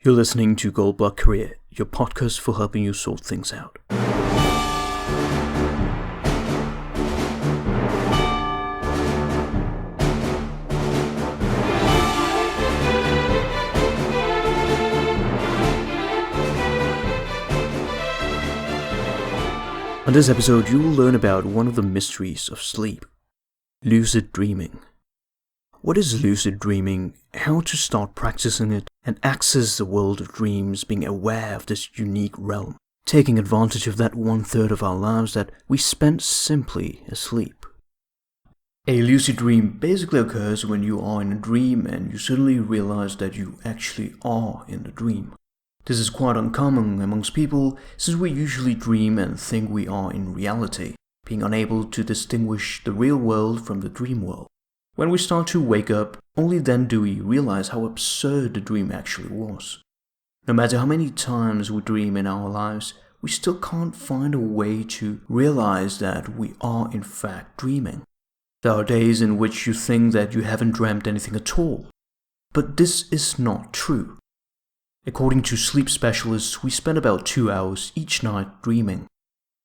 You're listening to Goldbug Career, your podcast for helping you sort things out. On this episode, you will learn about one of the mysteries of sleep, lucid dreaming. What is lucid dreaming, how to start practicing it, and access the world of dreams, being aware of this unique realm, taking advantage of that 1/3 of our lives that we spend simply asleep. A lucid dream basically occurs when you are in a dream and you suddenly realize that you actually are in the dream. This is quite uncommon amongst people since we usually dream and think we are in reality, being unable to distinguish the real world from the dream world. When we start to wake up, only then do we realize how absurd the dream actually was. No matter how many times we dream in our lives, we still can't find a way to realize that we are in fact dreaming. There are days in which you think that you haven't dreamt anything at all, but this is not true. According to sleep specialists, we spend about 2 hours each night dreaming,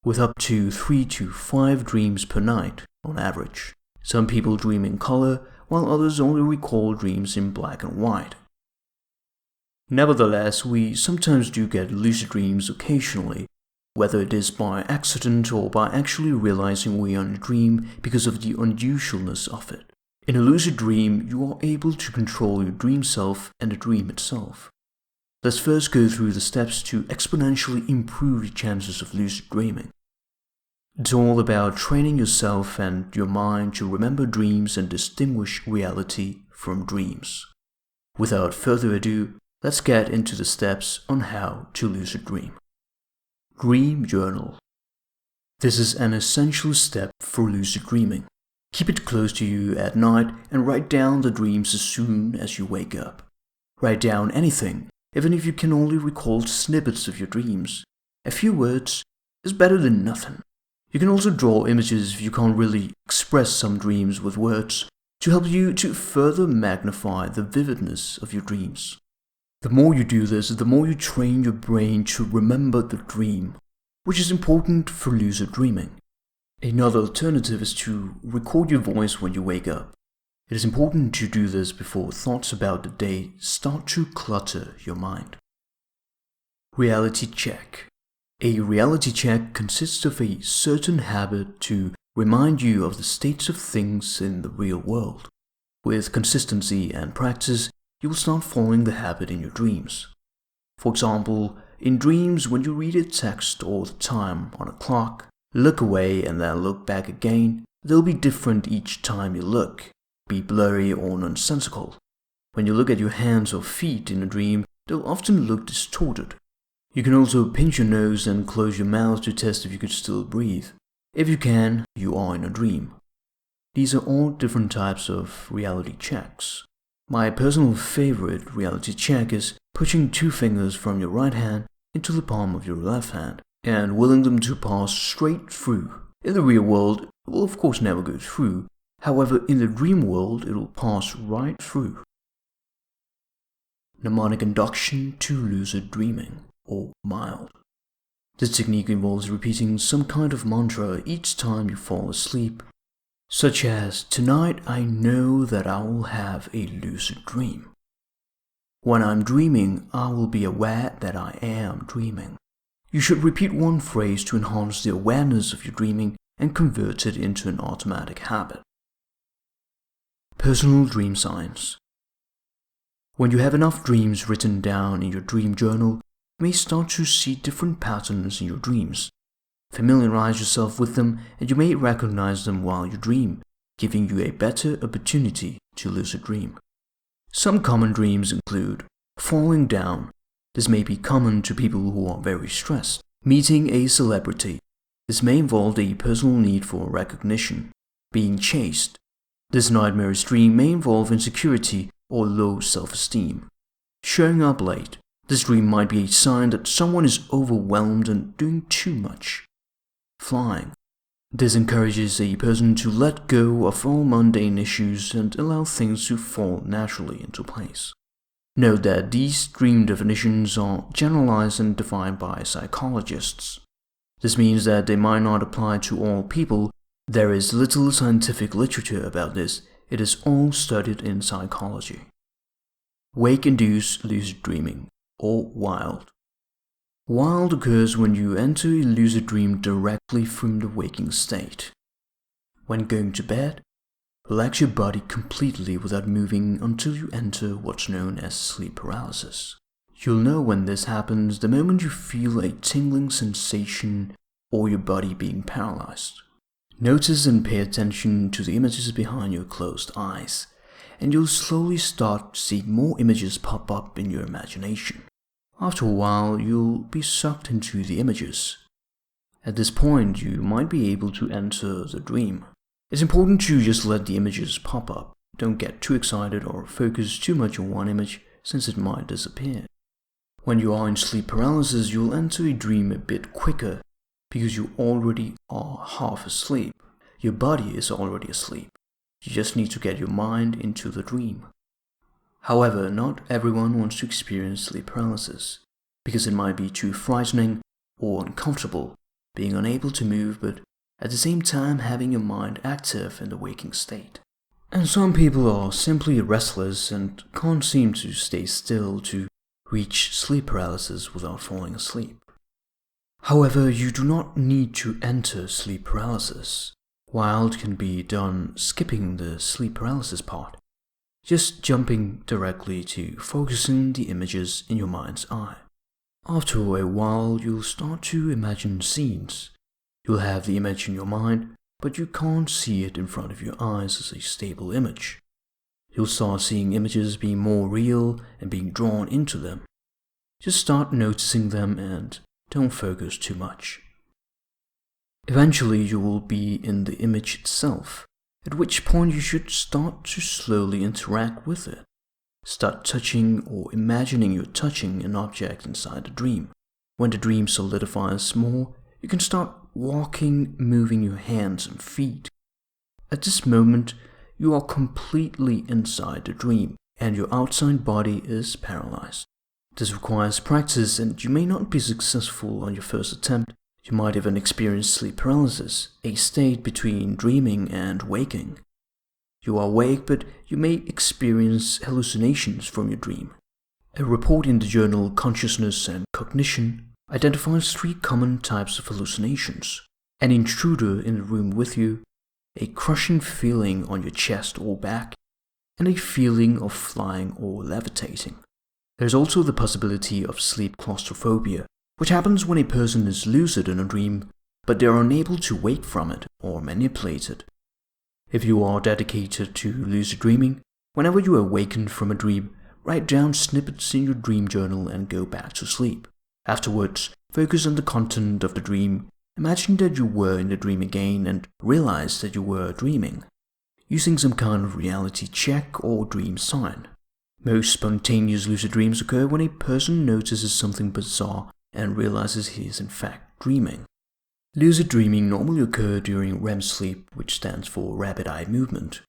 with up to 3 to 5 dreams per night on average. Some people dream in color, while others only recall dreams in black and white. Nevertheless, we sometimes do get lucid dreams occasionally, whether it is by accident or by actually realizing we are in a dream because of the unusualness of it. In a lucid dream, you are able to control your dream self and the dream itself. Let's first go through the steps to exponentially improve your chances of lucid dreaming. It's all about training yourself and your mind to remember dreams and distinguish reality from dreams. Without further ado, let's get into the steps on how to lucid dream. Dream journal. This is an essential step for lucid dreaming. Keep it close to you at night and write down the dreams as soon as you wake up. Write down anything, even if you can only recall snippets of your dreams. A few words is better than nothing. You can also draw images if you can't really express some dreams with words, to help you to further magnify the vividness of your dreams. The more you do this, the more you train your brain to remember the dream, which is important for lucid dreaming. Another alternative is to record your voice when you wake up. It is important to do this before thoughts about the day start to clutter your mind. Reality check. A reality check consists of a certain habit to remind you of the states of things in the real world. With consistency and practice, you will start following the habit in your dreams. For example, in dreams, when you read a text or the time on a clock, look away and then look back again, they'll be different each time you look, be blurry or nonsensical. When you look at your hands or feet in a dream, they'll often look distorted. You can also pinch your nose and close your mouth to test if you could still breathe. If you can, you are in a dream. These are all different types of reality checks. My personal favorite reality check is pushing 2 fingers from your right hand into the palm of your left hand and willing them to pass straight through. In the real world, it will of course never go through. However, in the dream world, it will pass right through. Mnemonic Induction to lucid dreaming, or mild. This technique involves repeating some kind of mantra each time you fall asleep, such as, "Tonight I know that I will have a lucid dream." When I'm dreaming, I will be aware that I am dreaming. You should repeat one phrase to enhance the awareness of your dreaming and convert it into an automatic habit. Personal dream signs. When you have enough dreams written down in your dream journal, you may start to see different patterns in your dreams. Familiarize yourself with them and you may recognize them while you dream, giving you a better opportunity to lucid dream. Some common dreams include falling down. This may be common to people who are very stressed. Meeting a celebrity. This may involve a personal need for recognition. Being chased. This nightmarish dream may involve insecurity or low self-esteem. Showing up late. This dream might be a sign that someone is overwhelmed and doing too much. Flying. This encourages a person to let go of all mundane issues and allow things to fall naturally into place. Note that these dream definitions are generalized and defined by psychologists. This means that they might not apply to all people. There is little scientific literature about this. It is all studied in psychology. Wake-induced lucid dreaming, or wild. Wild occurs when you enter a lucid dream directly from the waking state. When going to bed, relax your body completely without moving until you enter what's known as sleep paralysis. You'll know when this happens the moment you feel a tingling sensation or your body being paralyzed. Notice and pay attention to the images behind your closed eyes, and you'll slowly start seeing more images pop up in your imagination. After a while, you'll be sucked into the images. At this point, you might be able to enter the dream. It's important to just let the images pop up. Don't get too excited or focus too much on one image, since it might disappear. When you are in sleep paralysis, you'll enter a dream a bit quicker because you already are half asleep. Your body is already asleep. You just need to get your mind into the dream. However, not everyone wants to experience sleep paralysis, because it might be too frightening or uncomfortable, being unable to move but at the same time having your mind active in the waking state. And some people are simply restless and can't seem to stay still to reach sleep paralysis without falling asleep. However, you do not need to enter sleep paralysis. Wild can be done skipping the sleep paralysis part, just jumping directly to focusing the images in your mind's eye. After a while, you'll start to imagine scenes. You'll have the image in your mind, but you can't see it in front of your eyes as a stable image. You'll start seeing images being more real and being drawn into them. Just start noticing them and don't focus too much. Eventually, you will be in the image itself, at which point you should start to slowly interact with it. Start touching or imagining you're touching an object inside the dream. When the dream solidifies more, you can start walking, moving your hands and feet. At this moment, you are completely inside the dream, and your outside body is paralyzed. This requires practice, and you may not be successful on your first attempt. You might even experience sleep paralysis, a state between dreaming and waking. You are awake, but you may experience hallucinations from your dream. A report in the journal Consciousness and Cognition identifies 3 common types of hallucinations: an intruder in the room with you, a crushing feeling on your chest or back, and a feeling of flying or levitating. There's also the possibility of sleep claustrophobia, which happens when a person is lucid in a dream, but they are unable to wake from it or manipulate it. If you are dedicated to lucid dreaming, whenever you awaken from a dream, write down snippets in your dream journal and go back to sleep. Afterwards, focus on the content of the dream. Imagine that you were in the dream again and realize that you were dreaming, using some kind of reality check or dream sign. Most spontaneous lucid dreams occur when a person notices something bizarre and realizes he is in fact dreaming. Lucid dreaming normally occurs during REM sleep, which stands for rapid eye movement.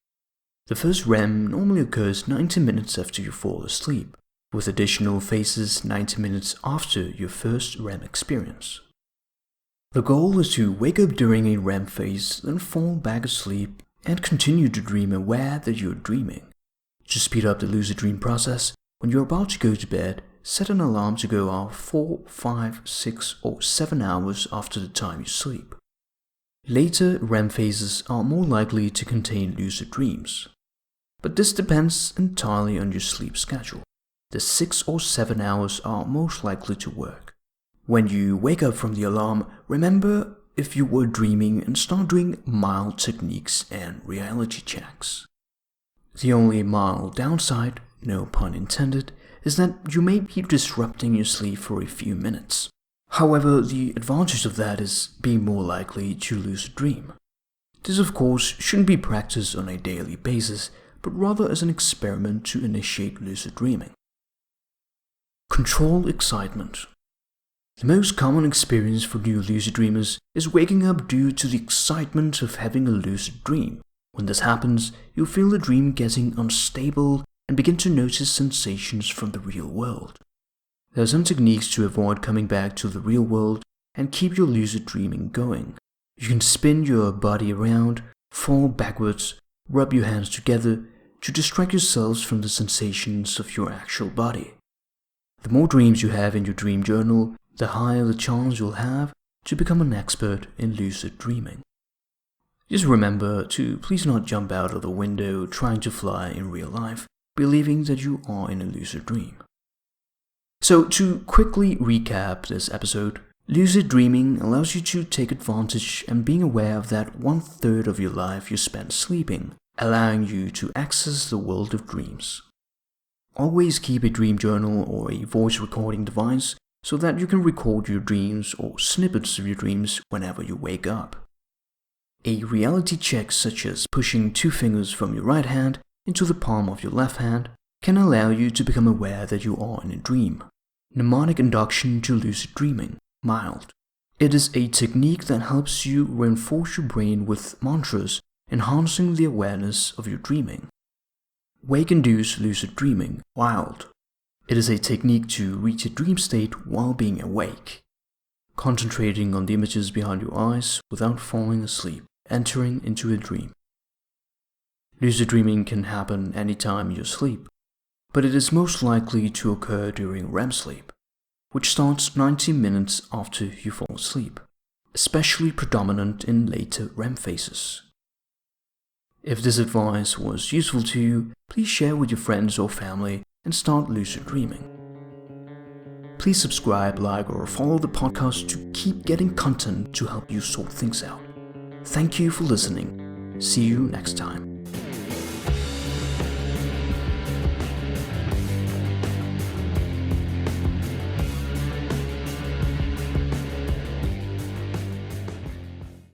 The first REM normally occurs 90 minutes after you fall asleep, with additional phases 90 minutes after your first REM experience. The goal is to wake up during a REM phase, then fall back asleep and continue to dream aware that you're dreaming. To speed up the lucid dream process, when you're about to go to bed, set an alarm to go off 4, 5, 6, or 7 hours after the time you sleep. Later REM phases are more likely to contain lucid dreams, but this depends entirely on your sleep schedule. The 6 or 7 hours are most likely to work. When you wake up from the alarm, remember if you were dreaming and start doing mild techniques and reality checks. The only mild downside, no pun intended, is that you may be disrupting your sleep for a few minutes. However, the advantage of that is being more likely to lucid dream. This of course shouldn't be practiced on a daily basis, but rather as an experiment to initiate lucid dreaming. Control excitement. The most common experience for new lucid dreamers is waking up due to the excitement of having a lucid dream. When this happens, you'll feel the dream getting unstable and begin to notice sensations from the real world. There are some techniques to avoid coming back to the real world and keep your lucid dreaming going. You can spin your body around, fall backwards, rub your hands together to distract yourselves from the sensations of your actual body. The more dreams you have in your dream journal, the higher the chance you'll have to become an expert in lucid dreaming. Just remember to please not jump out of the window trying to fly in real life, believing that you are in a lucid dream. So to quickly recap this episode, lucid dreaming allows you to take advantage and being aware of that 1/3 of your life you spend sleeping, allowing you to access the world of dreams. Always keep a dream journal or a voice recording device so that you can record your dreams or snippets of your dreams whenever you wake up. A reality check such as pushing 2 fingers from your right hand into the palm of your left hand can allow you to become aware that you are in a dream. Mnemonic Induction to lucid dreaming, mild. It is a technique that helps you reinforce your brain with mantras, enhancing the awareness of your dreaming. Wake-induced lucid dreaming, wild. It is a technique to reach a dream state while being awake, concentrating on the images behind your eyes without falling asleep, entering into a dream. Lucid dreaming can happen anytime you sleep, but it is most likely to occur during REM sleep, which starts 90 minutes after you fall asleep, especially predominant in later REM phases. If this advice was useful to you, please share with your friends or family and start lucid dreaming. Please subscribe, like, or follow the podcast to keep getting content to help you sort things out. Thank you for listening. See you next time.